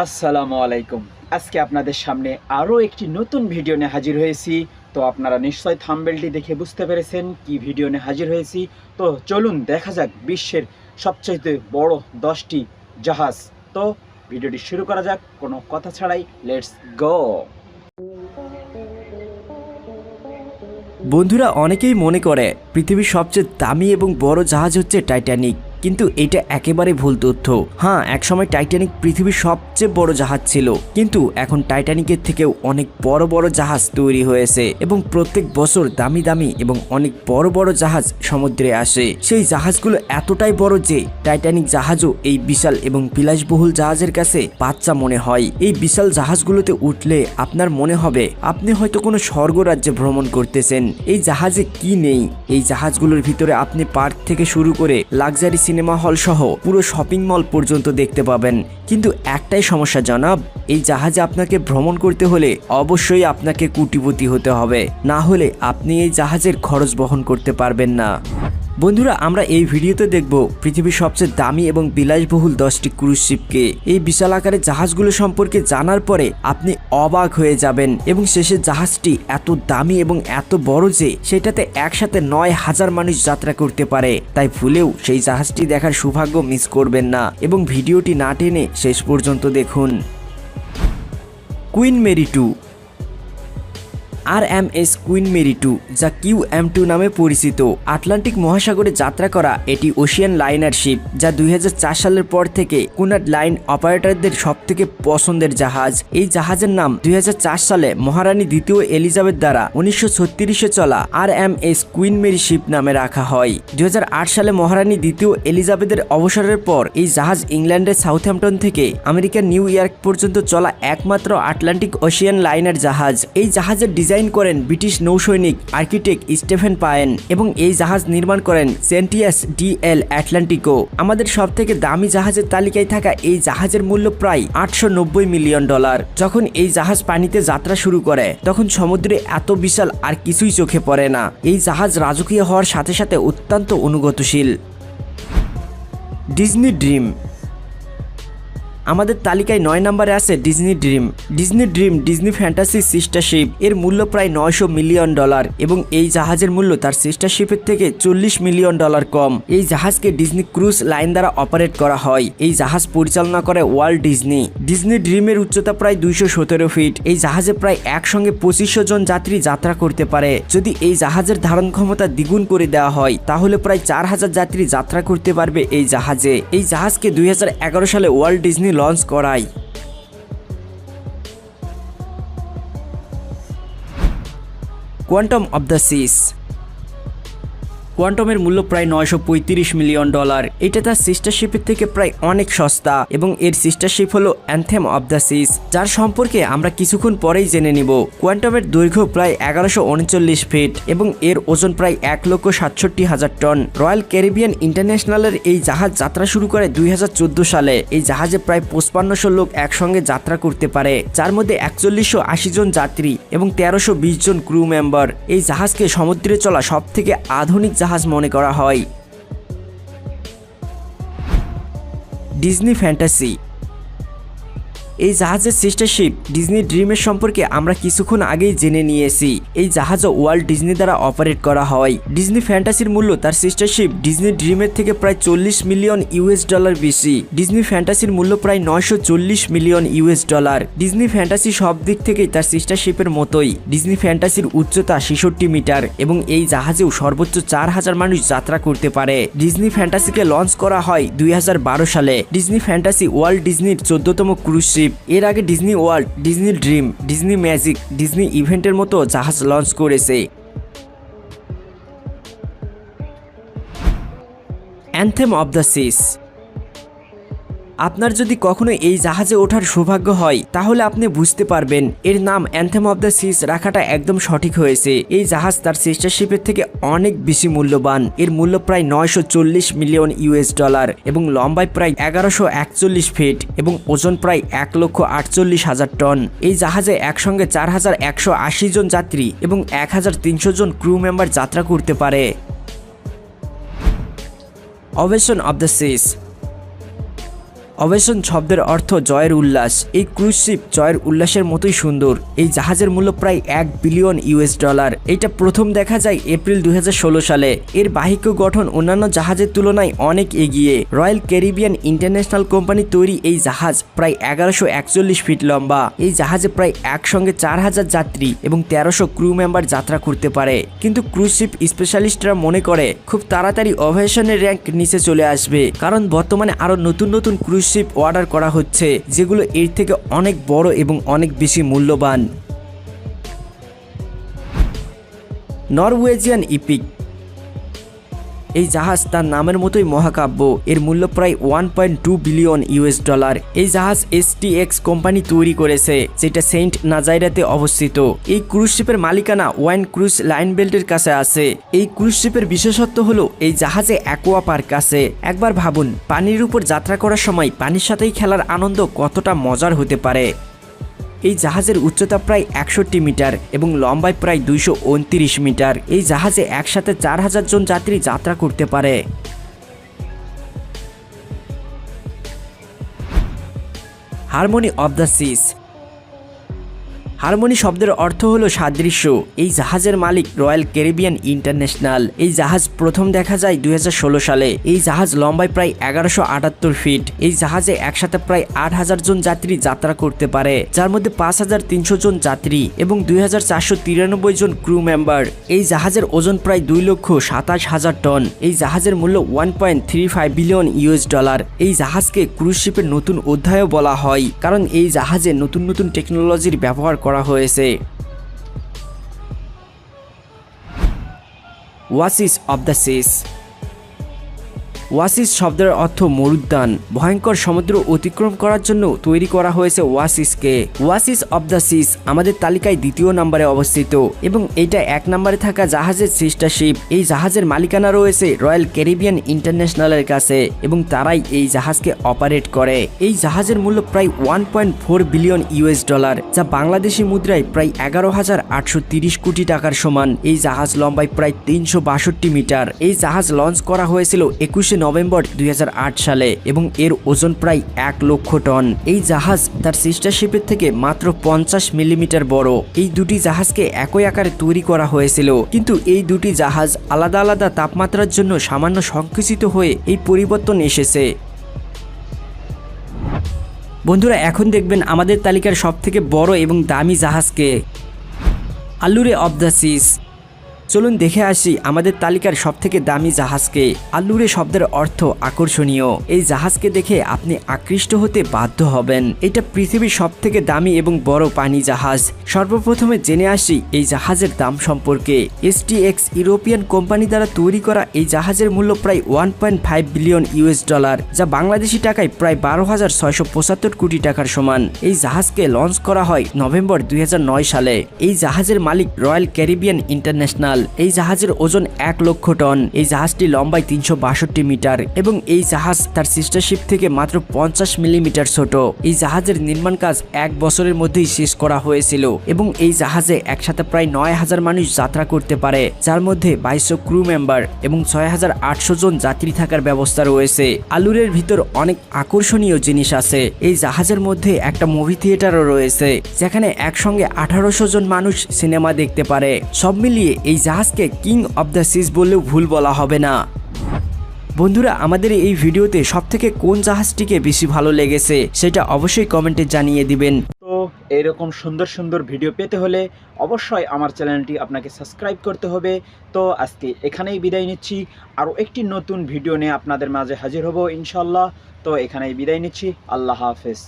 আসসালামু আলাইকুম। আজকে আপনাদের সামনে আরও একটি নতুন ভিডিও নিয়ে হাজির হয়েছি। তো আপনারা নিশ্চয়ই থাম্বনেলটি দেখে বুঝতে পেরেছেন কি ভিডিও নিয়ে হাজির হয়েছি। তো চলুন দেখা যাক বিশ্বের সবচাইতে বড় 10টি জাহাজ। তো ভিডিওটি শুরু করা যাক কোনো কথা ছাড়াই। Let's go. বন্ধুরা, অনেকেই মনে করে পৃথিবীর সবচেয়ে দামি এবং বড় জাহাজ হচ্ছে টাইটানিক, কিন্তু এটা একেবারে ভুল তথ্য। হ্যাঁ, একসময় টাইটানিক পৃথিবীর সবচেয়ে বড় জাহাজ ছিল, কিন্তু এখন টাইটানিকের থেকেও অনেক বড় বড় জাহাজ তৈরি হয়েছে এবং প্রত্যেক বছর দামি দামি এবং অনেক বড় বড় জাহাজ সমুদ্রে আসে। সেই জাহাজগুলো এতটাই বড় যে টাইটানিক জাহাজও এই বিশাল এবং বিলাসবহুল জাহাজের কাছে বাচ্চা মনে হয়। এই বিশাল জাহাজগুলোতে উঠলে আপনার মনে হবে আপনি হয়তো কোনো স্বর্গরাজ্যে ভ্রমণ করতেছেন। এই জাহাজে কি নেই? এই জাহাজগুলোর ভিতরে আপনি পার্ক থেকে শুরু করে লাক্সারি সিনেমা হল সহ পুরো শপিং মল পর্যন্ত দেখতে পাবেন। কিন্তু একটাই সমস্যা জনাব, এই জাহাজে আপনাকে ভ্রমণ করতে হলে অবশ্যই আপনাকে কোটিপতি হতে হবে, না হলে আপনি এই জাহাজের খরচ বহন করতে পারবেন না। বন্ধুরা, আমরা এই ভিডিওতে দেখব পৃথিবীর সবচেয়ে দামি এবং বিলাসবহুল 10টি ক্রুজ শিপকে। এই বিশাল আকারের জাহাজগুলো সম্পর্কে জানার পরে আপনি অবাক হয়ে যাবেন এবং শেষের জাহাজটি এত দামি এবং এত বড় যে সেটাতে একসাথে 9,000 মানুষ যাত্রা করতে পারে। তাই ভুলেও সেই জাহাজটি দেখার সৌভাগ্য মিস করবেন না এবং ভিডিওটি না টেনে শেষ পর্যন্ত দেখুন। Queen Mary 2, RMS Queen Mary 2, যা QM2 নামে পরিচিত, আটলান্টিক মহাসাগরে যাত্রা করা এটি ওশিয়ান লাইনার শিপ, যা 2004 সালের পর থেকে কুনাট লাইন অপারেটরদের সবথেকে পছন্দের জাহাজ। এই জাহাজের নাম 2004 সালে মহারানী দ্বিতীয় এলিজাবেথ দ্বারা 1936-এ চলা RMS কুইন মেরি শিপ নামে রাখা হয়। 2008 সালে মহারানী দ্বিতীয় এলিজাবেথের অবসরের পর এই জাহাজ ইংল্যান্ডের সাউথহ্যাম্পটন থেকে আমেরিকার নিউ ইয়র্ক পর্যন্ত চলা একমাত্র আটলান্টিক ওশিয়ান লাইনার জাহাজ। এই জাহাজের ডিজাইন করেন ব্রিটিশ নৌসৈনিক আর্কিটেক্ট স্টিফেন পায়েন এবং এই জাহাজ নির্মাণ করেন সেন্টিয়াস DL অ্যাটলান্টিকো। আমাদের সবথেকে দামি জাহাজের তালিকায় থাকা এই জাহাজের মূল্য প্রায় $890 মিলিয়ন। যখন এই জাহাজ পানিতে যাত্রা শুরু করে তখন সমুদ্রে এত বিশাল আর কিছুই চোখে পড়ে না। এই জাহাজ রাজকীয় হওয়ার সাথে সাথে অত্যন্ত অনুগতশীল। Disney dream. আমাদের তালিকায় 9 নম্বরে আছে Disney dream. Disney Fantasy sister ship. এর মূল্য প্রায় $900 মিলিয়ন এবং এই জাহাজের মূল্য তার সিস্টার শিপের থেকে $40 মিলিয়ন কম। এই জাহাজকে ডিজনি ক্রুজ লাইন দ্বারা অপারেট করা হয়। এই জাহাজ পরিচালনা করে ওয়াল্ট ডিজনি। ডিজনি ড্রিমের উচ্চতা প্রায় 217 ফিট। এই জাহাজে প্রায় একসঙ্গে 2500 জন যাত্রী যাত্রা করতে পারে। যদি এই জাহাজের ধারণ ক্ষমতা দ্বিগুণ করে দেওয়া হয় তাহলে প্রায় 4000 যাত্রী যাত্রা করতে পারবে এই জাহাজে। এই জাহাজকে 2011 সালে ওয়াল্ট ডিজনি লঞ্চ করায়। Quantum of the seas. কোয়ান্টামের মূল্য প্রায় $935 মিলিয়ন। এটা তার সিস্টার শিপের থেকে প্রায় অনেক সস্তা এবং এর সিস্টার শিপ হলো অ্যানথেম অফ দ্য সিস, যার সম্পর্কে আমরা কিছুক্ষণ পরেই জেনে নিব। কোয়ান্টামের দৈর্ঘ্য প্রায় 1139 ফিট এবং এর ওজন প্রায় 1,67,000 টন। রয়্যাল ক্যারিবিয়ান ইন্টারন্যাশনালের এই জাহাজ যাত্রা শুরু করে 2014 সালে। এই জাহাজে প্রায় 5500 লোক একসঙ্গে যাত্রা করতে পারে, যার মধ্যে 4180 জন যাত্রী এবং 1320 জন ক্রু মেম্বার। এই জাহাজকে সমুদ্রে চলা সব থেকে আধুনিক জাহাজ মনে করা হয়। Disney fantasy. এই জাহাজের সিস্টার শিপ ডিজনি ড্রিমের সম্পর্কে আমরা কিছুক্ষণ আগেই জেনে নিয়েছি। এই জাহাজও ওয়াল্ট ডিজনি দ্বারা অপারেট করা হয়। ডিজনি ফ্যান্টাসির মূল্য তার সিস্টার শিপ ডিজনি ড্রিমের থেকে প্রায় $40 মিলিয়ন বেশি। ডিজনি ফ্যান্টাসির মূল্য প্রায় $940 মিলিয়ন। ডিজনি ফ্যান্টাসি সব দিক থেকেই তার সিস্টার শিপের মতোই। ডিজনি ফ্যান্টাসির উচ্চতা 66 মিটার এবং এই জাহাজেও সর্বোচ্চ 4000 মানুষ যাত্রা করতে পারে। ডিজনি ফ্যান্টাসিকে লঞ্চ করা হয় 2012 সালে। ডিজনি ফ্যান্টাসি ওয়াল্ট ডিজনির 14তম ক্রুজ শিপ। এর আগে Disney world, Disney dream, Disney magic, Disney ইভেন্টের মতো জাহাজ লঞ্চ করেছে। Anthem of the seas. আপনার যদি কখনো এই জাহাজে ওঠার সৌভাগ্য হয় তাহলে আপনি বুঝতে পারবেন এর নাম অ্যানথেম অফ দ্য সিস রাখাটা একদম সঠিক হয়েছে। এই জাহাজ তার সিস্টার শিপের থেকে অনেক বেশি মূল্যবান। এর মূল্য প্রায় $940 মিলিয়ন এবং লম্বায় প্রায় 1141 ফিট এবং ওজন প্রায় 1,48,000 টন। এই জাহাজে একসঙ্গে 4180 জন যাত্রী এবং 1300 জন ক্রু মেম্বার যাত্রা করতে পারে। Ovation of the seas. Ovation শব্দের অর্থ জয়ের উল্লাস। এই ক্রুজ শিপ জয়ের উল্লাসের মতোই সুন্দর। এই জাহাজের মূল্য প্রায় $1 বিলিয়ন। এটা প্রথম দেখা যায় এপ্রিল 2016 সালে। এর বাহিক গঠন অন্যান্য জাহাজের তুলনায় অনেক এগিয়ে। রয়্যাল ক্যারিবিয়ান ইন্টারন্যাশনাল কোম্পানি তৈরি এই জাহাজ প্রায় 1141 ফিট লম্বা। এই জাহাজে প্রায় একসঙ্গে 4000 যাত্রী এবং 1300 ক্রু মেম্বার যাত্রা করতে পারে। কিন্তু ক্রুজ শিপ স্পেশালিস্টরা মনে করে খুব তাড়াতাড়ি অভিযানের র্যাঙ্ক নিচে চলে আসবে, কারণ বর্তমানে আরো নতুন নতুন ক্রুজ শিপ অর্ডার করা হচ্ছে যেগুলো এর থেকে অনেক বড় এবং অনেক বেশি মূল্যবান। Norwegian epic. এই জাহাজ তার নামের মতোই মহাকাব্য। এর মূল্য প্রায় $1.2 বিলিয়ন। এই জাহাজ STX কোম্পানি তৈরি করেছে, যেটা সেন্ট নাজাইরাতে অবস্থিত। এই ক্রুজ শিপের মালিকানা ওয়াইন ক্রুজ লাইন বেল্টের কাছে আছে। এই ক্রুজ শিপের বিশেষত্ব হলো এই জাহাজে অ্যাকোয়া পার্ক আছে। একবার ভাবুন, পানির উপর যাত্রা করার সময় পানির সাথেই খেলার আনন্দ কতটা মজার হতে পারে। এই জাহাজের উচ্চতা প্রায় 61 মিটার এবং লম্বায় প্রায় 229 মিটার। এই জাহাজে একসাথে 4000 জন যাত্রী যাত্রা করতে পারে। Harmony of the Seas. Harmony শব্দের অর্থ হলো সাদৃশ্য। এই জাহাজের মালিক রয়্যাল ক্যারিবিয়ান ইন্টারন্যাশনাল। এই জাহাজ প্রথম দেখা যায় 2016 সালে। এই জাহাজ লম্বায় প্রায় 1178 ফিট। এই জাহাজে একসাথে প্রায় 8000 জন যাত্রী যাত্রা করতে পারে, যার মধ্যে 5300 জন যাত্রী এবং 2493 জন ক্রু মেম্বার। এই জাহাজের ওজন প্রায় 2,27,000 টন। এই জাহাজের মূল্য $1.35 বিলিয়ন। এই জাহাজকে ক্রুজ শিপের নতুন অধ্যায়ও বলা হয়, কারণ এই জাহাজে নতুন নতুন টেকনোলজির ব্যবহার করা হয়েছে। ওয়াসিস অব দ্য সিস। ওয়াসিস শব্দের অর্থ মরুদ্যান। ভয়ঙ্কর সমুদ্র অতিক্রম করার জন্য তৈরি করা হয়েছে ওয়াসিসকে। ওয়াসিস অব দ্য সিস আমাদের তালিকায় 2য় নম্বরে অবস্থিত এবং এটা 1 নম্বরে থাকা জাহাজের সিস্টার শিপ। এই জাহাজের মালিকানা রয়েছে রয়্যাল ক্যারিবিয়ান ইন্টারন্যাশনালের কাছে এবং তারাই এই জাহাজকে অপারেট করে। এই জাহাজের মূল্য প্রায় $1.4 বিলিয়ন, যা বাংলাদেশি মুদ্রায় প্রায় 11,830 কোটি টাকার সমান। এই জাহাজ লম্বায় প্রায় 362 মিটার। এই জাহাজ লঞ্চ করা হয়েছিল 21 নভেম্বর 2008 সালে এবং এর ওজন প্রায় 1 লক্ষ টন। এই জাহাজ তার সিস্টার শিপের থেকে মাত্র 50 মিলিমিটার বড়। এই দুটি জাহাজকে একই আকারে তৈরি করা হয়েছিল, কিন্তু এই দুটি জাহাজ আলাদা আলাদা তাপমাত্রার জন্য সামান্য সংকুচিত হয়ে এই পরিবর্তন এসেছে। বন্ধুরা, এখন দেখবেন আমাদের তালিকার সবথেকে বড় এবং দামি জাহাজকে। আল্লুরে অব দ্য সিস। চলুন দেখে আসি আমাদের তালিকার সবথেকে দামি জাহাজকে। আল্লুরে শব্দের অর্থ আকর্ষণীয়। এই জাহাজকে দেখে আপনি আকৃষ্ট হতে বাধ্য হবেন। এটা পৃথিবীর সবথেকে দামি এবং বড় পানি জাহাজ। সর্বপ্রথমে জেনে আসি এই জাহাজের দাম সম্পর্কে। STX ইউরোপিয়ান কোম্পানি দ্বারা তৈরি করা এই জাহাজের মূল্য প্রায় $1.5 বিলিয়ন, যা বাংলাদেশি টাকায় প্রায় 12,675 কোটি টাকার সমান। এই জাহাজকে লঞ্চ করা হয় নভেম্বর 2009 সালে। এই জাহাজের মালিক রয়্যাল ক্যারিবিয়ান ইন্টারন্যাশনাল। এই জাহাজের ওজন 1 লক্ষ টন। এই জাহাজটি লম্বায় 362 মিটার এবং এই জাহাজ তার সিস্টার শিপ থেকে মাত্র 50 মিলিমিটার ছোট। এই জাহাজের নির্মাণ কাজ 1 বছরের মধ্যেই শেষ করা হয়েছিল এবং এই জাহাজে একসাথে প্রায় 9000 মানুষ যাত্রা করতে পারে, যার মধ্যে 2200 ক্রু মেম্বার এবং 6800 জন যাত্রী থাকার ব্যবস্থা রয়েছে। আল্লুরের ভিতর অনেক আকর্ষণীয় জিনিস আছে। এই জাহাজের মধ্যে একটা মুভি থিয়েটারও রয়েছে, যেখানে একসঙ্গে 1800 জন মানুষ সিনেমা দেখতে পারে। সব মিলিয়ে এই জাহাজকে কিং অব দ্য সিস বললেও ভুল বলা হবে না। বন্ধুরা, আমাদের এই ভিডিওতে সবথেকে কোন জাহাজটিকে বেশি ভালো লেগেছে সেটা অবশ্যই কমেন্টে জানিয়ে দিবেন। তো এরকম সুন্দর সুন্দর ভিডিও পেতে হলে অবশ্যই আমার চ্যানেলটি আপনাকে সাবস্ক্রাইব করতে হবে। তো আজকে এখানেই বিদায় নিচ্ছি। আরও একটি নতুন ভিডিও নিয়ে আপনাদের মাঝে হাজির হব ইনশাল্লাহ। তো এখানেই বিদায় নিচ্ছি। আল্লাহ হাফেজ।